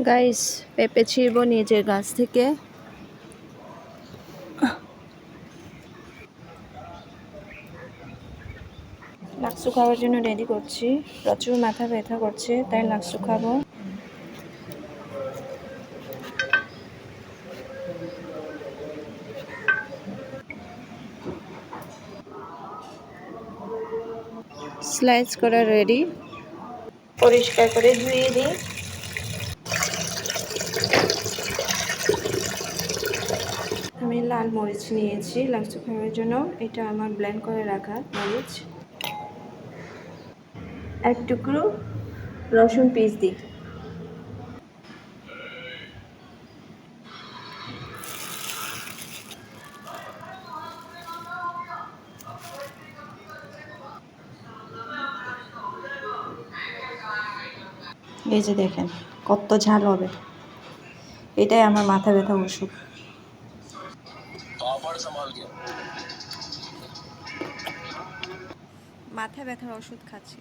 Guys, পেঁপে ছিঁড়বো নিজের গাছ থেকে। লাক্সু খাওয়ার জন্য রেডি করছি। প্রচুর মাথা ব্যথা করছে, তাই লাক্সু খাবো। স্লাইস করা রেডি। পরিষ্কার করে ধুয়ে দিই। আমি লাল মরিচ নিয়েছি লাক্সু খাওয়ার জন্য। এটা আমার ব্লেন্ড করে রাখা মরিচ। এক টুকরো রসুন পিস দিই। এই যে দেখেন কত ঝাল হবে। এটাই আমার মাথা ব্যথা ওষুধ। মাথা ব্যথার ওষুধ খাচ্ছি।